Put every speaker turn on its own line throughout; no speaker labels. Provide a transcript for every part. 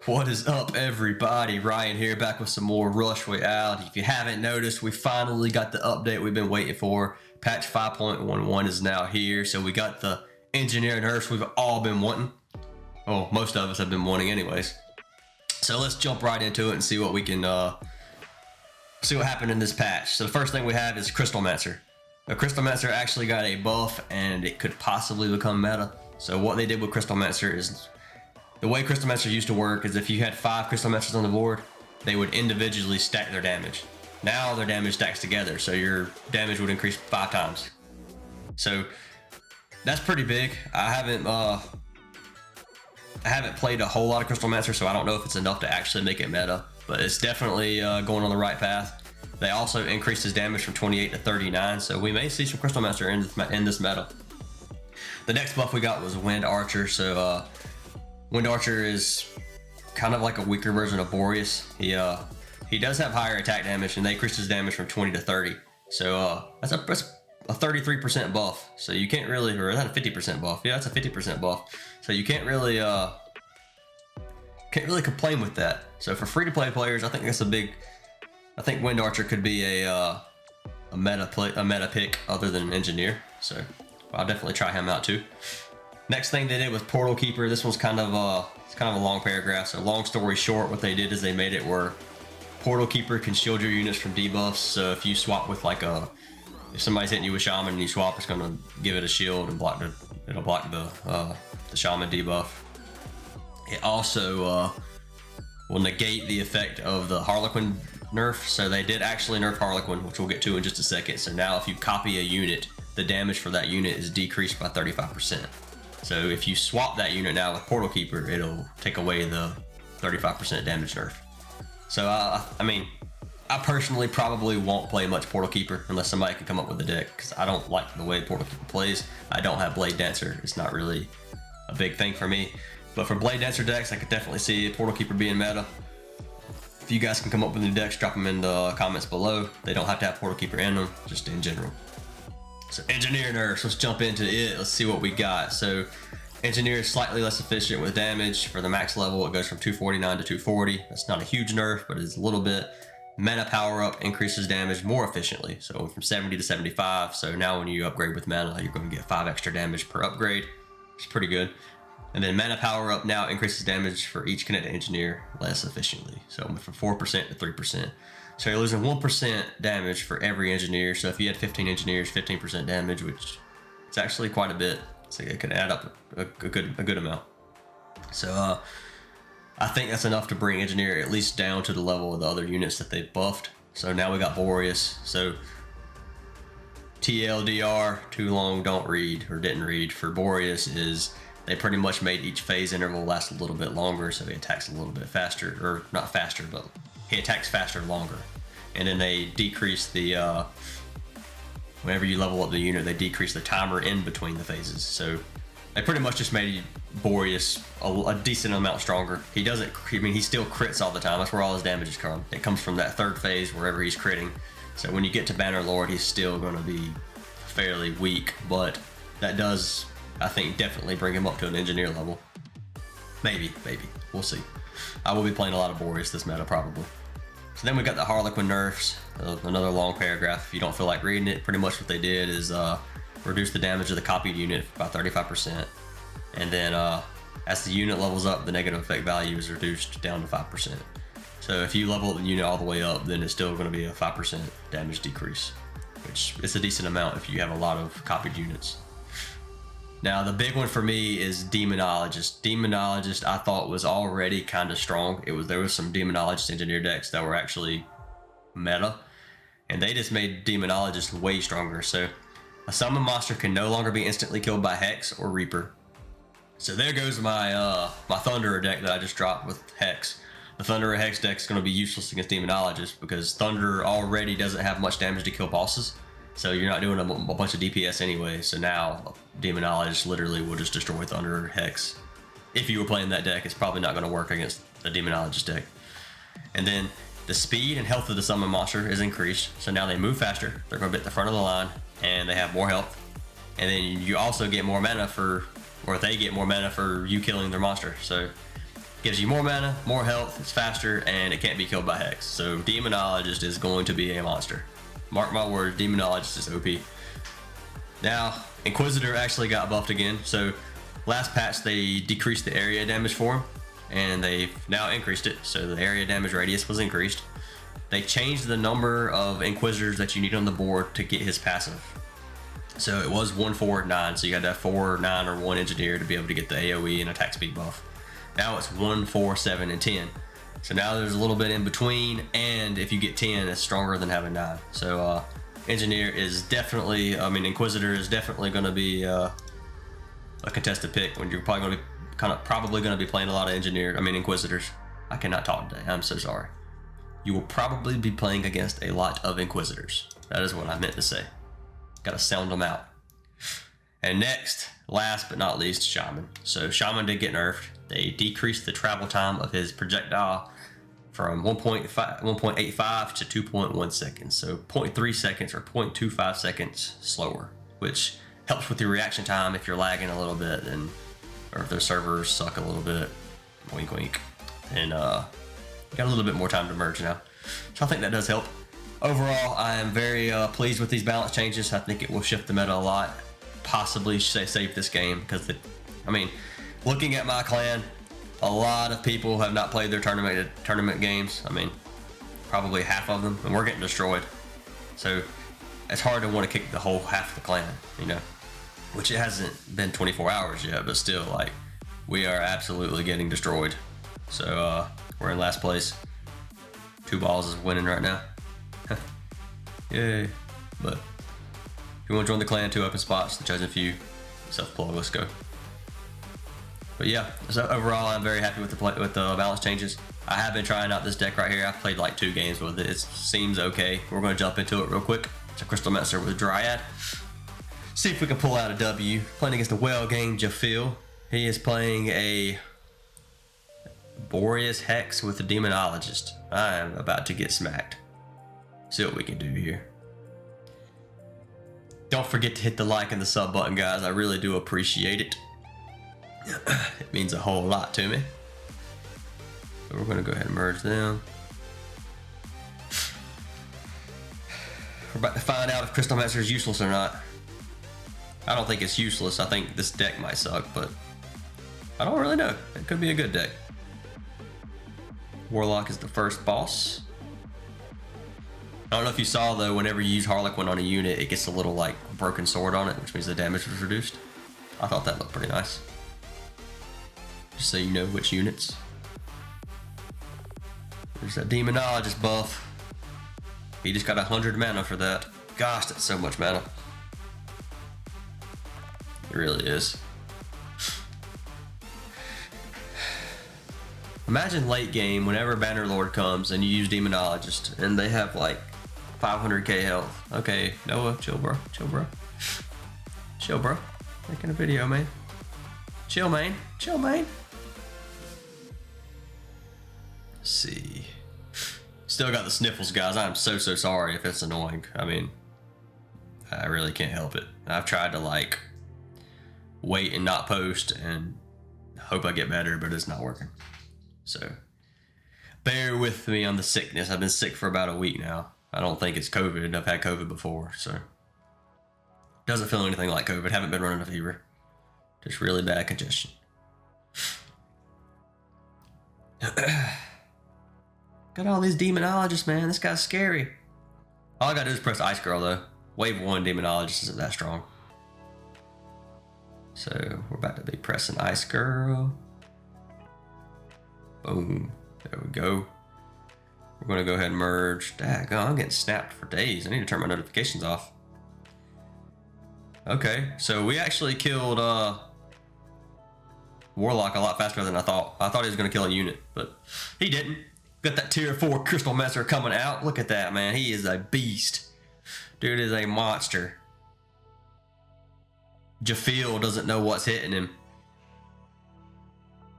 What is up, everybody? Ryan here, back with some more Rush Royale. If you haven't noticed, we finally got the update we've been waiting for. Patch 5.11 is now here, so we got the engineer nerfs we've all been wanting. Well, most of us have been wanting anyways. So let's jump right into it and see what we can see what happened in this patch. So the first thing we have is Crystalmancer. The Crystalmancer actually got a buff, and it could possibly become meta. So what they did with Crystalmancer is, the way Crystalmancer used to work is if you had 5 Crystalmancers on the board, they would individually stack their damage. Now their damage stacks together, so your damage would increase 5 times. So that's pretty big. I haven't played a whole lot of Crystalmancer, so I don't know if it's enough to actually make it meta, but it's definitely going on the right path. They also increased his damage from 28 to 39, so we may see some Crystalmancer in this meta. The next buff we got was Wind Archer. So Wind Archer is kind of like a weaker version of Boreas. He does have higher attack damage, and they increased his damage from 20 to 30. So that's a 33% buff. So you can't really, or is that a 50% buff? Yeah, that's a 50% buff. So you can't really complain with that. So for free-to-play players, I think that's a big. I think Wind Archer could be a meta pick other than Engineer. So I'll definitely try him out too. Next thing they did was Portal Keeper. This one's kind of a long paragraph. So long story short, what they did is they made it where Portal Keeper can shield your units from debuffs. So if you swap with if somebody's hitting you with Shaman and you swap, it's gonna give it a shield and it'll block the Shaman debuff. It also will negate the effect of the Harlequin nerf. So they did actually nerf Harlequin, which we'll get to in just a second. So now if you copy a unit, the damage for that unit is decreased by 35%. So if you swap that unit now with Portal Keeper, it'll take away the 35% damage nerf. So I mean, I personally probably won't play much Portal Keeper unless somebody can come up with a deck, because I don't like the way Portal Keeper plays. I don't have Blade Dancer. It's not really a big thing for me. But for Blade Dancer decks, I could definitely see Portal Keeper being meta. If you guys can come up with new decks, drop them in the comments below. They don't have to have Portal Keeper in them, just in general. So Engineer nerfs, let's jump into it. Let's see what we got. So Engineer is slightly less efficient with damage. For the max level, it goes from 249 to 240. That's not a huge nerf, but it's a little bit. Mana power up increases damage more efficiently. So from 70 to 75. So now when you upgrade with mana, you're going to get 5 extra damage per upgrade, which is pretty good. And then mana power up now increases damage for each connected engineer less efficiently. So from 4% to 3%. So you're losing 1% damage for every engineer. So if you had 15 engineers, 15% damage, which is actually quite a bit. So it could add up a good amount. So I think that's enough to bring engineer at least down to the level of the other units that they buffed. So now we got Boreas. So TLDR, too long, don't read, or didn't read, for Boreas is they pretty much made each phase interval last a little bit longer, so he attacks a little bit faster, or not faster, but he attacks faster longer. And then they decrease the whenever you level up the unit, they decrease the timer in between the phases. So they pretty much just made Boreas a decent amount stronger. He still crits all the time. That's where all his damage is coming. It comes from that third phase wherever he's critting. So when you get to Bannerlord, he's still going to be fairly weak, but that does, I think, definitely bring him up to an engineer level. Maybe, we'll see. I will be playing a lot of Boreas this meta probably. So then we got the Harlequin nerfs, another long paragraph. If you don't feel like reading it, pretty much what they did is reduce the damage of the copied unit by 35%. And then as the unit levels up, the negative effect value is reduced down to 5%. So if you level the unit all the way up, then it's still going to be a 5% damage decrease, which is a decent amount if you have a lot of copied units. Now the big one for me is Demonologist. Demonologist I thought was already kind of strong. There was some Demonologist engineer decks that were actually meta, and they just made Demonologist way stronger. So a summon monster can no longer be instantly killed by Hex or Reaper. So there goes my my Thunderer deck that I just dropped with Hex. The Thunderer Hex deck is going to be useless against Demonologist because Thunderer already doesn't have much damage to kill bosses. So you're not doing a bunch of DPS anyway. So now Demonologist literally will just destroy Thunderer Hex. If you were playing that deck, it's probably not going to work against the Demonologist deck. And then the speed and health of the summon monster is increased. So now they move faster. They're going to be at the front of the line, and they have more health. And then you also get more mana for, or they get more mana for you killing their monster. So Gives you more mana, more health, it's faster, and it can't be killed by Hex. So Demonologist is going to be a monster. Mark my words, Demonologist is OP. Now, Inquisitor actually got buffed again. So last patch they decreased the area damage for him, and they've now increased it. So the area damage radius was increased. They changed the number of Inquisitors that you need on the board to get his passive. So it was 1, 4, 9. So you had to have 4, 9, or 1 Engineer to be able to get the AoE and attack speed buff. Now it's 1, 4, 7, and 10. So now there's a little bit in between, and if you get 10, it's stronger than having 9. So Engineer is definitely, Inquisitor is definitely going to be a contested pick when you're probably going to be playing a lot of Inquisitors. I cannot talk today. I'm so sorry. You will probably be playing against a lot of Inquisitors. That is what I meant to say. Got to sound them out. And next, last but not least, Shaman. So Shaman did get nerfed. They decreased the travel time of his projectile from 1.85 to 2.1 seconds. So 0.3 seconds or 0.25 seconds slower, which helps with your reaction time if you're lagging a little bit, or if their servers suck a little bit. Wink, wink. And got a little bit more time to merge now. So I think that does help. Overall, I am very pleased with these balance changes. I think it will shift the meta a lot. Possibly save this game because looking at my clan, a lot of people have not played their tournament games. Probably half of them, and we're getting destroyed. So it's hard to want to kick the whole half of the clan, which it hasn't been 24 hours yet, but still, we are absolutely getting destroyed. So we're in last place. 2 balls is winning right now. Yay. But if you want to join the clan, 2 open spots, the chosen few, self-plug, let's go. But yeah, so overall, I'm very happy with the balance changes. I have been trying out this deck right here. I've played 2 games with it. It seems okay. We're going to jump into it real quick. It's a Crystal Master with Dryad. See if we can pull out a W. Playing against a well-gamed Jafil. He is playing a Boreas Hex with the Demonologist. I am about to get smacked. See what we can do here. Don't forget to hit the like and the sub button, guys. I really do appreciate it. It means a whole lot to me. So we're going to go ahead and merge them. We're about to find out if Crystal Master is useless or not. I don't think it's useless. I think this deck might suck, but I don't really know. It could be a good deck. Warlock is the first boss. I don't know if you saw though, whenever you use Harlequin on a unit, it gets a little broken sword on it, which means the damage was reduced. I thought that looked pretty nice. Just so you know which units. There's that Demonologist buff. He just got 100 mana for that. Gosh, that's so much mana. It really is. Imagine late game, whenever Bannerlord comes and you use Demonologist, and they have 500k health. Okay, Noah, chill, bro. Chill, bro. Chill, bro. Making a video, man. Chill, man. Chill, man. Let's see. Still got the sniffles, guys. I'm so sorry if it's annoying. I really can't help it. I've tried to wait and not post and hope I get better, but it's not working. So bear with me on the sickness. I've been sick for about a week now. I don't think it's COVID. I've had COVID before, so doesn't feel anything like COVID. Haven't been running a fever. Just really bad congestion. Got all these Demonologists, man. This guy's scary. All I gotta do is press Ice Girl, though. Wave 1 Demonologist isn't that strong. So we're about to be pressing Ice Girl. Boom. There we go. We're going to go ahead and merge. Daggone, I'm getting snapped for days. I need to turn my notifications off. Okay, so we actually killed Warlock a lot faster than I thought. I thought he was going to kill a unit, but he didn't. Got that tier 4 Crystal Master coming out. Look at that, man. He is a beast. Dude is a monster. Jafil doesn't know what's hitting him.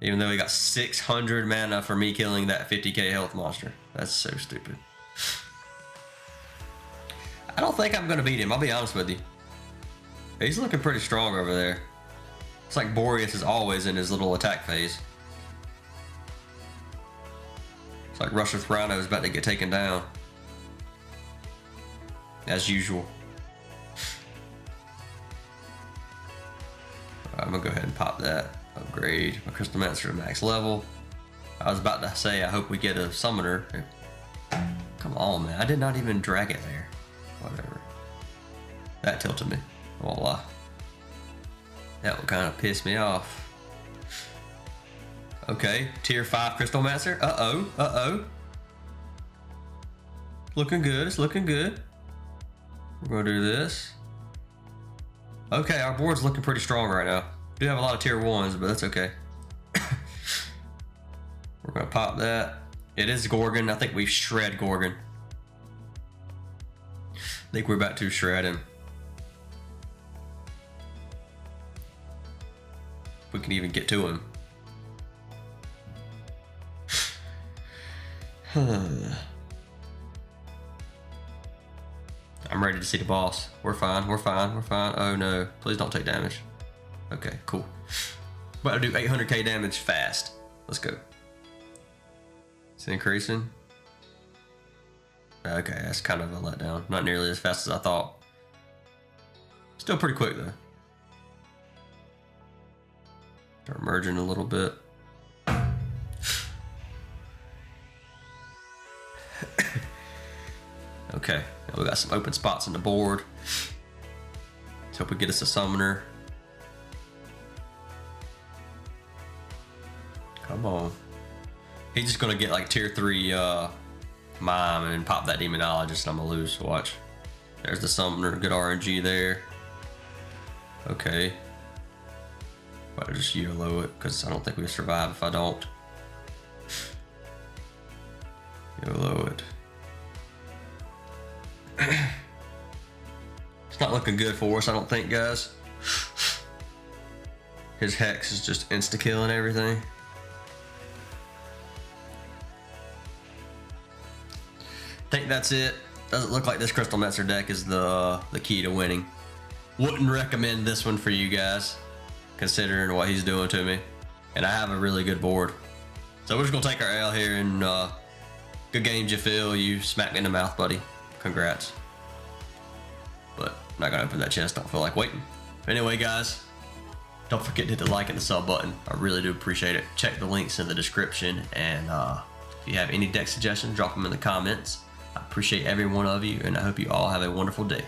Even though he got 600 mana for me killing that 50k health monster. That's so stupid. I don't think I'm going to beat him, I'll be honest with you. He's looking pretty strong over there. It's like Boreas is always in his little attack phase. Like Rush's Rhino is about to get taken down. As usual. Alright, I'm gonna go ahead and pop that. Upgrade my Crystal Mancer to max level. I was about to say I hope we get a summoner. Come on, man. I did not even drag it there. Whatever. That tilted me. I won't lie. That would kind of piss me off. Okay, tier 5 Crystal Mancer. Uh-oh. Looking good, it's looking good. We're gonna do this. Okay, our board's looking pretty strong right now. We do have a lot of tier 1s, but that's okay. We're gonna pop that. It is Gorgon. I think we shred Gorgon. I think we're about to shred him. We can even get to him. I'm ready to see the boss. We're fine. Oh no, please don't take damage. Okay, cool. About to do 800k damage fast. Let's go. It's increasing. Okay, that's kind of a letdown. Not nearly as fast as I thought. Still pretty quick though. Start merging a little bit. Okay, now we got some open spots in the board. Let's hope we get us a summoner. Come on. He's just gonna get like tier 3 mime and then pop that demonologist and I'm gonna lose. Watch. There's the summoner. Good RNG there. Okay. I'll just YOLO it because I don't think we'll survive if I don't. YOLO it. It's not looking good for us, I don't think, guys. His Hex is just insta-killing everything. I think that's it. Doesn't look like this Crystal Mancer deck is the key to winning. Wouldn't recommend this one for you guys, considering what he's doing to me. And I have a really good board. So we're just gonna take our L here and good game, Jafil. You smacked me in the mouth, buddy. Congrats. But I'm not gonna open that chest, don't feel like waiting. Anyway, guys, don't forget to hit the like and the sub button. I really do appreciate it. Check the links in the description, and if you have any deck suggestions, drop them in the comments. I appreciate every one of you, and I hope you all have a wonderful day.